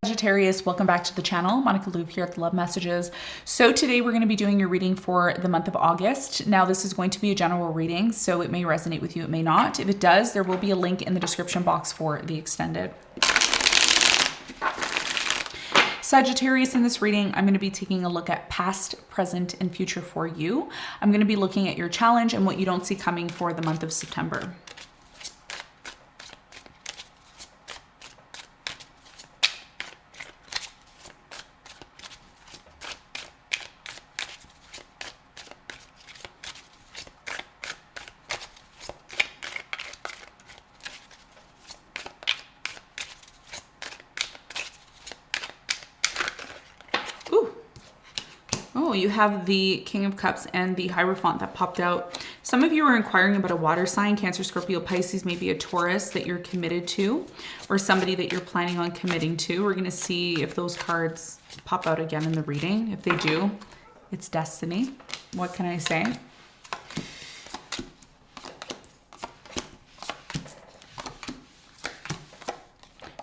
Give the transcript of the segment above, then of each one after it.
Sagittarius, welcome back to the channel. Monica Loop here at the Love Messages. So today we're going to be doing your reading for the month of August. Now this is going to be a general reading, so it may resonate with you, it may not. If it does, there will be a link in the description box for the extended. Sagittarius, in this reading, I'm going to be taking a look at past, present, and future for you. I'm going to be looking at your challenge and what you don't see coming for the month of September. Oh, you have the King of Cups and the Hierophant that popped out. Some of you are inquiring about a water sign, Cancer, Scorpio, Pisces, maybe a Taurus that you're committed to, or somebody that you're planning on committing to. We're going to see if those cards pop out again in the reading. If they do, it's destiny. What can I say?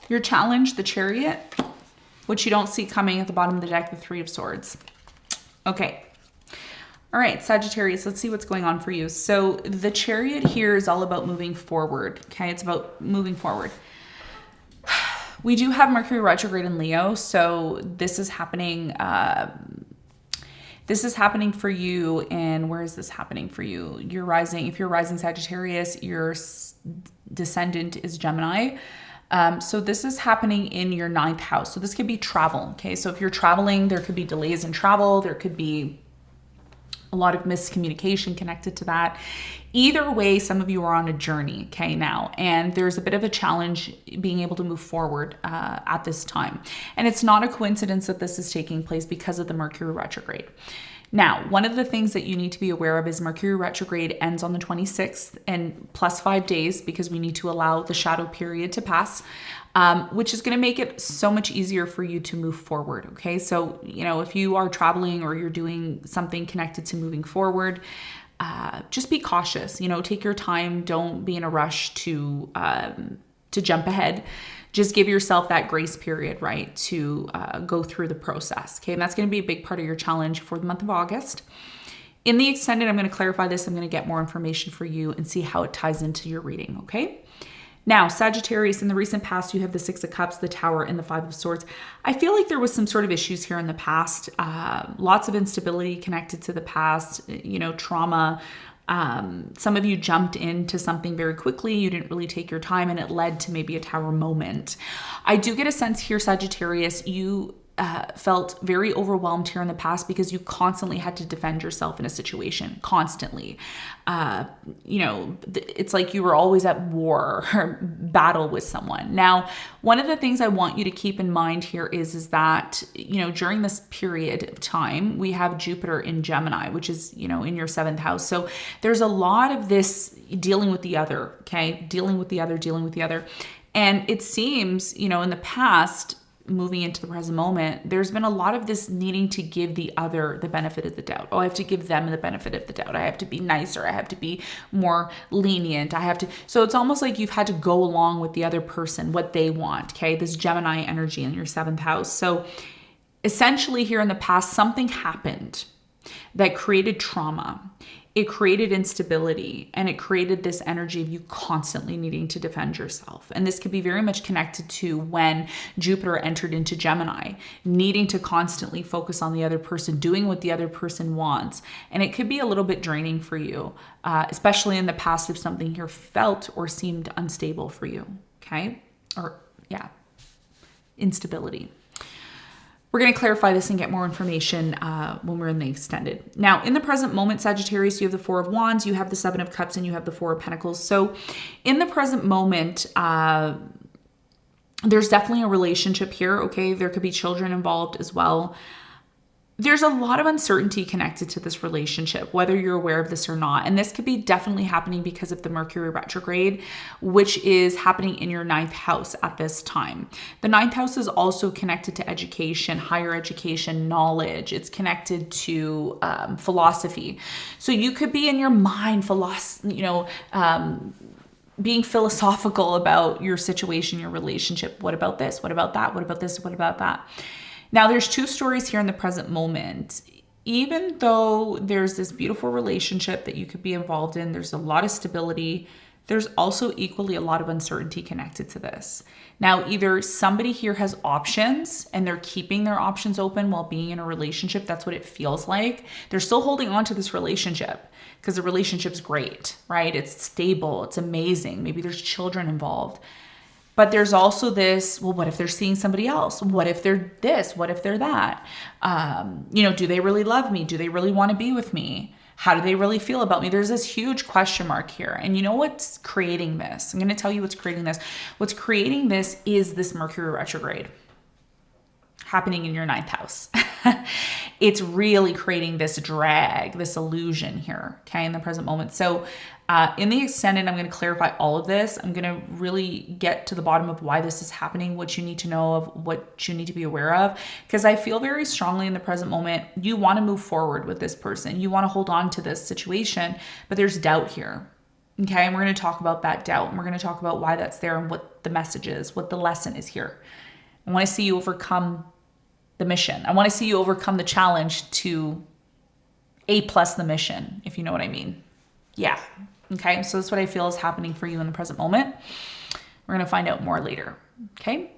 Your challenge, the Chariot, which you don't see coming at the bottom of the deck, the Three of Swords. Okay. All right, Sagittarius, let's see what's going on for you. So the Chariot here is all about moving forward. Okay, it's about moving forward. We do have Mercury retrograde in Leo, so this is happening. This is happening for you. And where is this happening for you? You're rising. If you're rising Sagittarius, your descendant is Gemini. So this is happening in your 9th house. So this could be travel. Okay. So if you're traveling, there could be delays in travel. There could be a lot of miscommunication connected to that. Either way, some of you are on a journey. Okay. Now, and there's a bit of a challenge being able to move forward, at this time. And it's not a coincidence that this is taking place because of the Mercury retrograde. Now, one of the things that you need to be aware of is Mercury retrograde ends on the 26th and plus 5 days because we need to allow the shadow period to pass, which is going to make it so much easier for you to move forward. Okay. So, you know, if you are traveling or you're doing something connected to moving forward, just be cautious, you know, take your time. Don't be in a rush to jump ahead. Just give yourself that grace period, right, to go through the process. Okay, and that's going to be a big part of your challenge for the month of August. In the extended, I'm going to clarify this. I'm going to get more information for you and see how it ties into your reading. Okay. Now, Sagittarius, in the recent past, you have the Six of Cups, the Tower, and the Five of Swords. I feel like there was some sort of issues here in the past. Lots of instability connected to the past, you know, trauma. Some of you jumped into something very quickly. You didn't really take your time and it led to maybe a tower moment. I do get a sense here, Sagittarius, you felt very overwhelmed here in the past because you constantly had to defend yourself in a situation, constantly. You know, it's like you were always at war or battle with someone. Now, one of the things I want you to keep in mind here is that, you know, during this period of time, we have Jupiter in Gemini, which is, you know, in your 7th house. So there's a lot of this dealing with the other, okay? Dealing with the other. And it seems, you know, in the past, moving into the present moment, there's been a lot of this needing to give the other the benefit of the doubt. Oh, I have to give them the benefit of the doubt. I have to be nicer. I have to be more lenient. So it's almost like you've had to go along with the other person, what they want. Okay. This Gemini energy in your 7th house. So essentially here in the past, something happened that created trauma. It created instability and it created this energy of you constantly needing to defend yourself. And this could be very much connected to when Jupiter entered into Gemini, needing to constantly focus on the other person, doing what the other person wants. And it could be a little bit draining for you, especially in the past if something here felt or seemed unstable for you. Okay. Or yeah, instability. We're going to clarify this and get more information when we're in the extended. Now, in the present moment, Sagittarius, you have the Four of Wands, you have the Seven of Cups, and you have the Four of Pentacles. So in the present moment, there's definitely a relationship here, okay? There could be children involved as well. There's a lot of uncertainty connected to this relationship, whether you're aware of this or not. And this could be definitely happening because of the Mercury retrograde, which is happening in your 9th house at this time. The 9th house is also connected to education, higher education, knowledge. It's connected to philosophy. So you could be in your mind, being philosophical about your situation, your relationship. What about this? What about that? What about this? What about that? Now, there's two stories here in the present moment. Even though there's this beautiful relationship that you could be involved in, there's a lot of stability. There's also equally a lot of uncertainty connected to this. Now, either somebody here has options and they're keeping their options open while being in a relationship. That's what it feels like. They're still holding on to this relationship because the relationship's great, right? It's stable. It's amazing. Maybe there's children involved. But there's also this, well, what if they're seeing somebody else? What if they're this? What if they're that? Do they really love me? Do they really want to be with me? How do they really feel about me? There's this huge question mark here. And you know what's creating this? I'm going to tell you what's creating this. What's creating this is this Mercury retrograde happening in your 9th house. It's really creating this drag, this illusion here, okay, in the present moment. So in the extended, I'm going to clarify all of this. I'm going to really get to the bottom of why this is happening, what you need to know of, what you need to be aware of, because I feel very strongly in the present moment, you want to move forward with this person. You want to hold on to this situation, but there's doubt here. Okay, and we're going to talk about that doubt, and we're going to talk about why that's there and what the message is, what the lesson is here. I want to see you overcome the mission. I want to see you overcome the challenge to A+ the mission, if you know what I mean. Yeah. Okay. So that's what I feel is happening for you in the present moment. We're going to find out more later. Okay.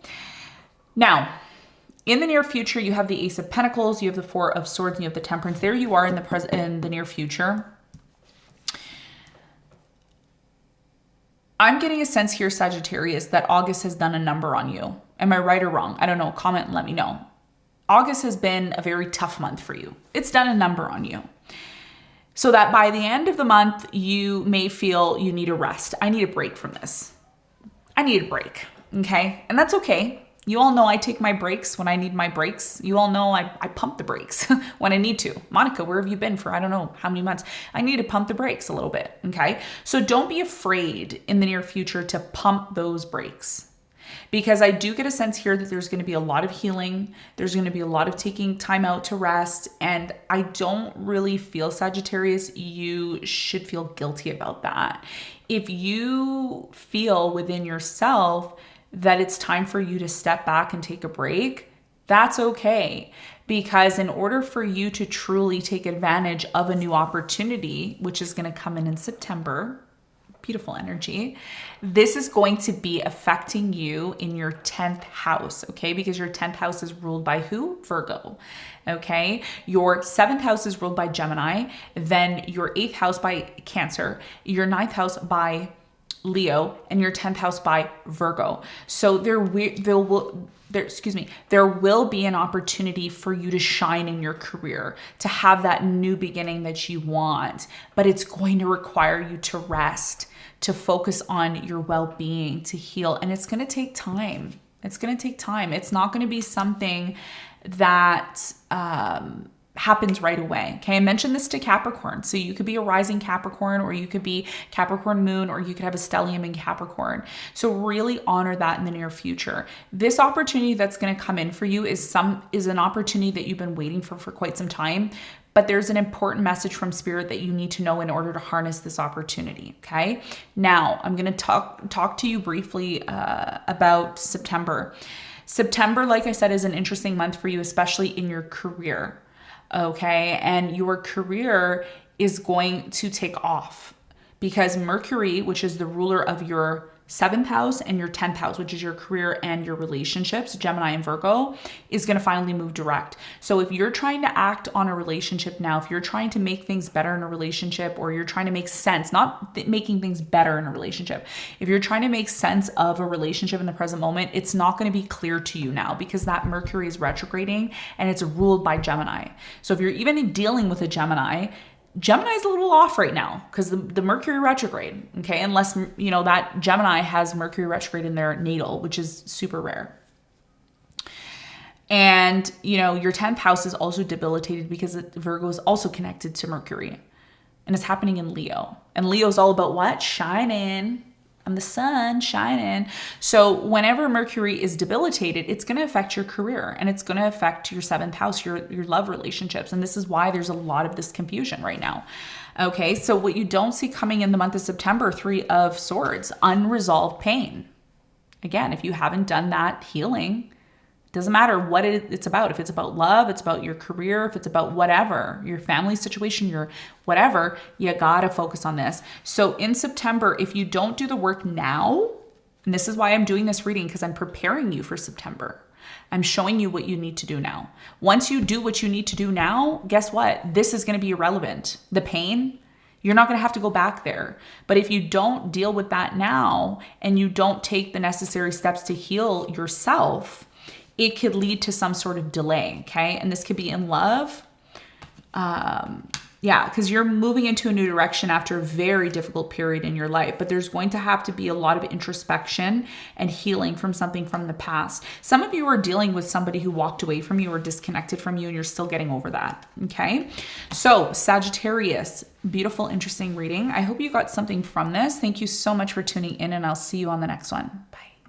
Now, in the near future, you have the Ace of Pentacles, you have the Four of Swords, and you have the Temperance. There you are in the near future. I'm getting a sense here, Sagittarius, that August has done a number on you. Am I right or wrong? I don't know. Comment and let me know. August has been a very tough month for you. It's done a number on you. So that by the end of the month, you may feel you need a rest. I need a break from this. I need a break, okay? And that's okay. You all know I take my breaks when I need my breaks. You all know I pump the brakes when I need to. Monica, where have you been for I don't know how many months? I need to pump the brakes a little bit, okay? So don't be afraid in the near future to pump those brakes. Because I do get a sense here that there's going to be a lot of healing. There's going to be a lot of taking time out to rest. And I don't really feel, Sagittarius, you should feel guilty about that. If you feel within yourself that it's time for you to step back and take a break, that's okay. Because in order for you to truly take advantage of a new opportunity, which is going to come in September, beautiful energy, this is going to be affecting you in your 10th house, okay? Because your 10th house is ruled by who? Virgo, okay? Your 7th house is ruled by Gemini, then your 8th house by Cancer, your 9th house by Leo, and your 10th house by Virgo. So there will be an opportunity for you to shine in your career, to have that new beginning that you want, but it's going to require you to rest, to focus on your well-being, to heal, and it's going to take time. It's going to take time. It's not going to be something that happens right away. Okay. I mentioned this to Capricorn. So you could be a rising Capricorn, or you could be Capricorn moon, or you could have a stellium in Capricorn. So really honor that in the near future. This opportunity that's going to come in for you is an opportunity that you've been waiting for quite some time, but there's an important message from Spirit that you need to know in order to harness this opportunity. Okay. Now I'm going to talk to you briefly about September. September, like I said, is an interesting month for you, especially in your career. Okay. And your career is going to take off because Mercury, which is the ruler of your 7th house and your 10th house, which is your career and your relationships, Gemini and Virgo, is going to finally move direct. So if you're trying to act on a relationship now, if you're trying to make things better in a relationship, or you're trying to make sense, not making things better in a relationship, if you're trying to make sense of a relationship in the present moment, it's not going to be clear to you now because that Mercury is retrograding and it's ruled by Gemini. So if you're even dealing with a Gemini's a little off right now because the Mercury retrograde, okay? Unless, that Gemini has Mercury retrograde in their natal, which is super rare. And, your 10th house is also debilitated because Virgo is also connected to Mercury. And it's happening in Leo. And Leo's all about what? Shining. I'm the sun shining. So whenever Mercury is debilitated, it's going to affect your career and it's going to affect your 7th house, your love relationships. And this is why there's a lot of this confusion right now. Okay, so what you don't see coming in the month of September, 3 of Swords, unresolved pain. Again, if you haven't done that healing, doesn't matter what it's about. If it's about love, it's about your career, if it's about whatever, your family situation, your whatever, you gotta focus on this. So in September, if you don't do the work now, and this is why I'm doing this reading, because I'm preparing you for September. I'm showing you what you need to do now. Once you do what you need to do now, guess what? This is gonna be irrelevant. The pain, you're not going to have to go back there. But if you don't deal with that now and you don't take the necessary steps to heal yourself, it could lead to some sort of delay, okay? And this could be in love. Because you're moving into a new direction after a very difficult period in your life, but there's going to have to be a lot of introspection and healing from something from the past. Some of you are dealing with somebody who walked away from you or disconnected from you, and you're still getting over that, okay? So Sagittarius, beautiful, interesting reading. I hope you got something from this. Thank you so much for tuning in, and I'll see you on the next one. Bye.